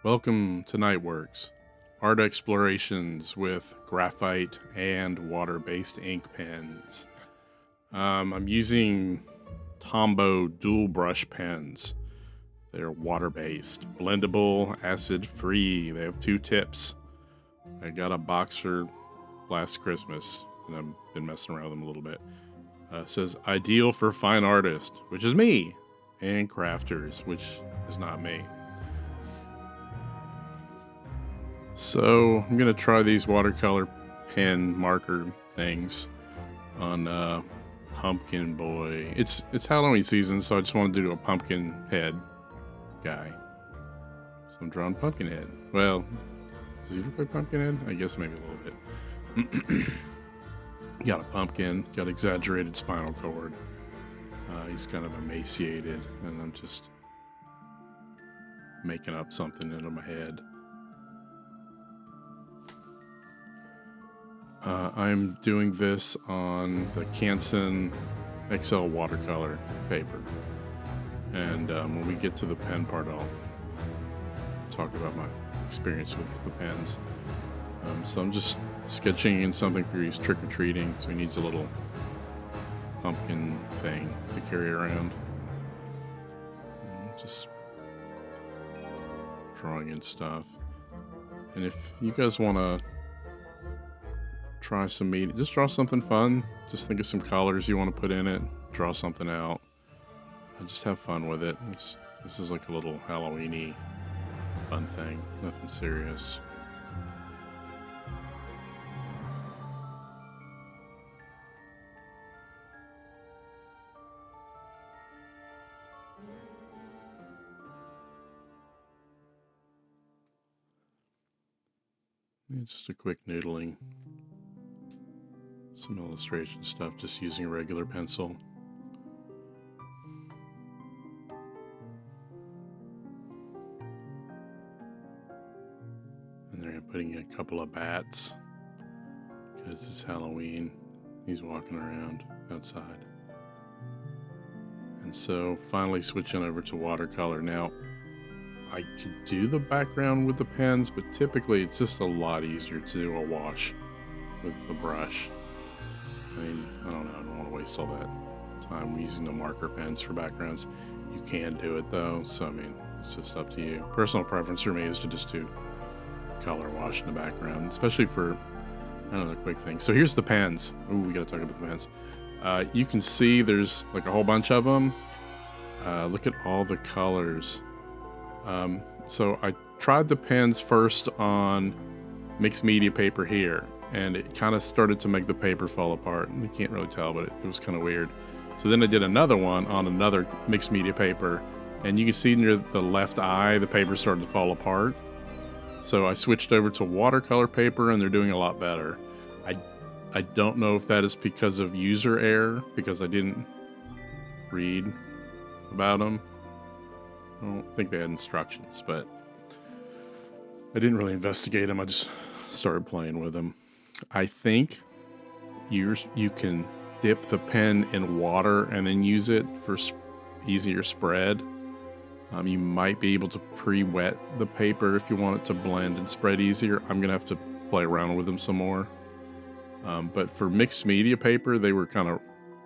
Welcome to Nightworks, art explorations with graphite and water-based ink pens. I'm using Tombow dual brush pens. They're water-based, blendable, acid-free. They have 2 tips. I got a box for last Christmas, and I've been messing around with them a little bit. It says ideal for fine artists, which is me, and crafters, which is not me. So I'm gonna try these watercolor pen marker things on Pumpkin Boy. It's Halloween season, so I just wanted to do a pumpkin head guy. So I'm drawing Pumpkinhead. Well, does he look like Pumpkinhead? I guess maybe a little bit. Got a pumpkin, got exaggerated spinal cord. He's kind of emaciated, and I'm just making up something into my head. I'm doing this on the Canson XL watercolor paper. And when we get to the pen part, I'll talk about my experience with the pens. So I'm just sketching in something for his trick-or-treating, so he needs a little pumpkin thing to carry around. Just drawing in stuff. And if you guys want to try some meat, just draw something fun. Just think of some colors you want to put in it, draw something out. I just have fun with it. This is like a little Halloween-y fun thing, nothing serious. It's just a quick noodling. Some illustration stuff, just using a regular pencil. And then I'm putting in a couple of bats because it's Halloween. He's walking around outside. And so finally switching over to watercolor. Now, I could do the background with the pens, but typically it's just a lot easier to do a wash with the brush. I mean, I don't know, I don't want to waste all that time using the marker pens for backgrounds. You can do it though, so I mean, it's just up to you. Personal preference for me is to just do color wash in the background, especially for, I don't know, quick things. So here's the pens. Ooh, we gotta talk about the pens. You can see there's like a whole bunch of them. Look at all the colors. So I tried the pens first on mixed media paper here, and it kind of started to make the paper fall apart. You can't really tell, but it was kind of weird. So then I did another one on another mixed media paper, and you can see near the left eye, the paper started to fall apart. So I switched over to watercolor paper, and they're doing a lot better. I don't know if that is because of user error, because I didn't read about them. I don't think they had instructions, but I didn't really investigate them. I just started playing with them. I think you can dip the pen in water and then use it for easier spread. You might be able to pre-wet the paper if you want it to blend and spread easier. I'm gonna have to play around with them some more. But for mixed media paper, they were kind of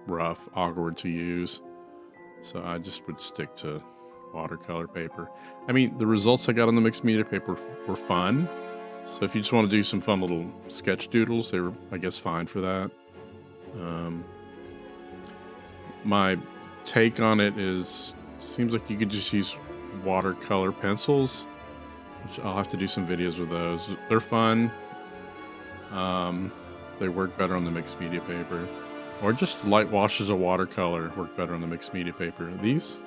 rough, awkward to use. So I just would stick to watercolor paper. I mean, the results I got on the mixed media paper were fun. So if you just want to do some fun little sketch doodles, they were, I guess, fine for that. My take on it is, seems like you could just use watercolor pencils, which I'll have to do some videos with those. They're fun. They work better on the mixed media paper. Or just light washes of watercolor work better on the mixed media paper. These,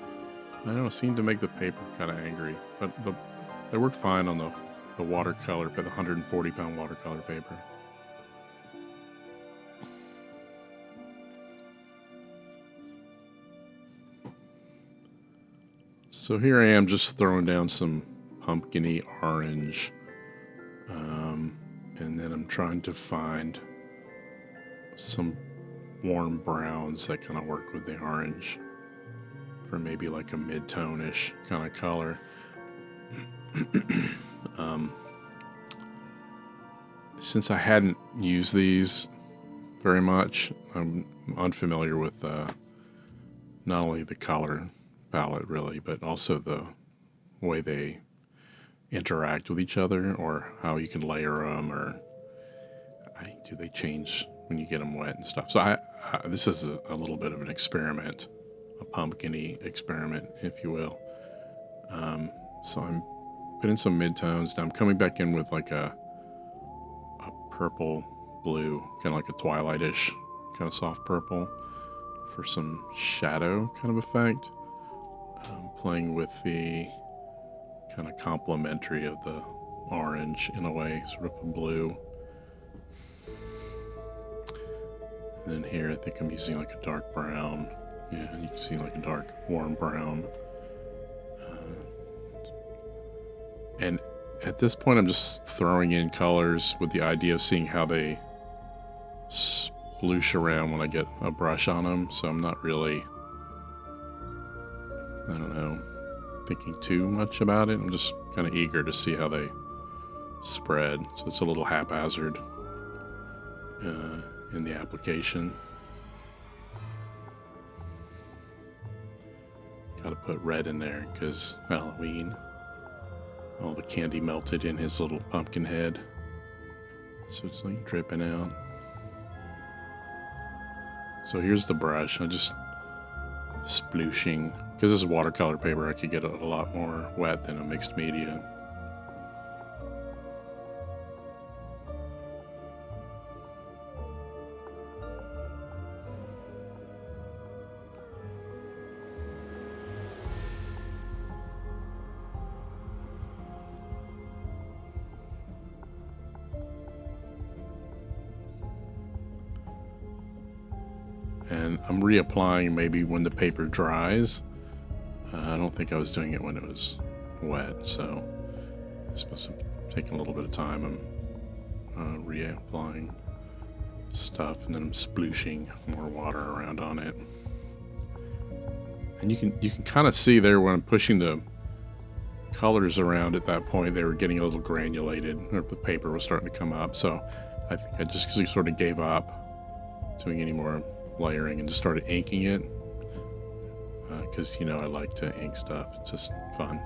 I don't know, seem to make the paper kind of angry, but they work fine on the watercolor, but the 140-pound watercolor paper. So here I am just throwing down some pumpkin-y orange, and then I'm trying to find some warm browns that kind of work with the orange for maybe like a mid-tone-ish kind of color. um, since I hadn't used these very much, I'm unfamiliar with not only the color palette really, but also the way they interact with each other, or how you can layer them, or do they change when you get them wet and stuff. So this is a little bit of an experiment, a pumpkin-y experiment, if you will. So I'm putting some midtones. Now I'm coming back in with like a purple blue, kind of like a twilightish, kind of soft purple for some shadow kind of effect. Playing with the kind of complementary of the orange in a way, sort of a blue. And then here I think I'm using like a dark brown. Yeah, you can see like a dark warm brown. And at this point I'm just throwing in colors with the idea of seeing how they sploosh around when I get a brush on them. So I'm not really, I don't know, thinking too much about it. I'm just kind of eager to see how they spread. So it's a little haphazard in the application. Gotta put red in there because Halloween. All the candy melted in his little pumpkin head. So it's like dripping out. So here's the brush. I just splooshing. Because this is watercolor paper, I could get a lot more wet than a mixed media. And I'm reapplying maybe when the paper dries. I don't think I was doing it when it was wet, so this must have taken a little bit of time. I'm reapplying stuff, and then I'm splooshing more water around on it. And you can kind of see there when I'm pushing the colors around at that point, they were getting a little granulated, or the paper was starting to come up. So I think I just sort of gave up doing any more layering and just started inking it. Because, you know, I like to ink stuff. It's just fun.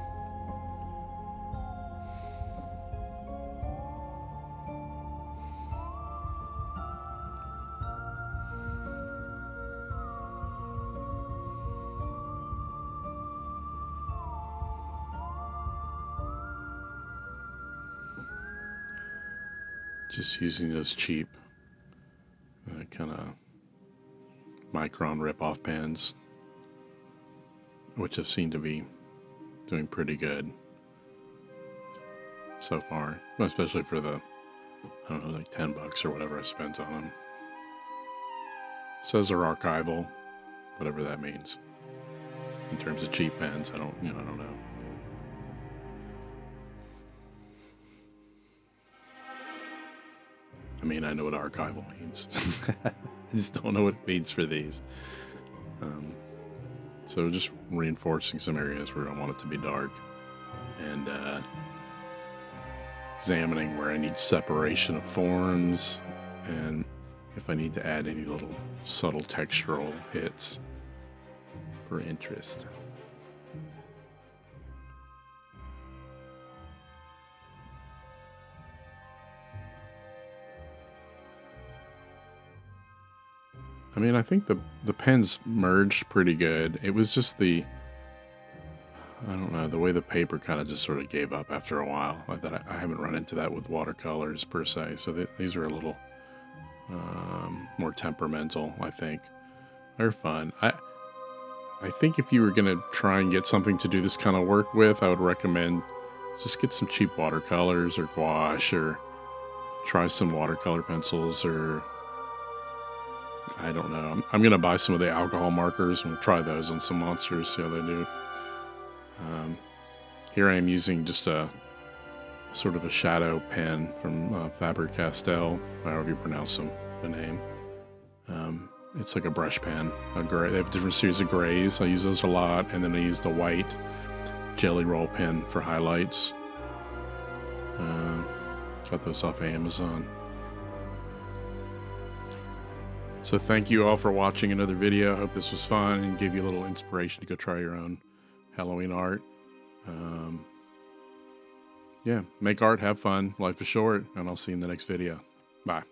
Just using those cheap kind of Micron rip-off pens, which have seemed to be doing pretty good so far, especially for the, I don't know, like $10 or whatever I spent on them. Says they're archival, whatever that means. In terms of cheap pens, I don't know. I mean, I know what archival means. I just don't know what it means for these. So just reinforcing some areas where I want it to be dark, and examining where I need separation of forms, and if I need to add any little subtle textural hits for interest. I mean, I think the pens merged pretty good. It was just I don't know, the way the paper kind of just sort of gave up after a while. Like that, I haven't run into that with watercolors per se. So these are a little more temperamental, I think. They're fun. I think if you were going to try and get something to do this kind of work with, I would recommend just get some cheap watercolors or gouache, or try some watercolor pencils, or I don't know. I'm going to buy some of the alcohol markers and try those on some monsters, see how they do. Here I am using just a sort of a shadow pen from Faber-Castell, however you pronounce the name. It's like a brush pen. They have different series of grays. I use those a lot, and then I use the white jelly roll pen for highlights. Got those off of Amazon. So thank you all for watching another video. I hope this was fun and gave you a little inspiration to go try your own Halloween art. Yeah, make art, have fun. Life is short, and I'll see you in the next video. Bye.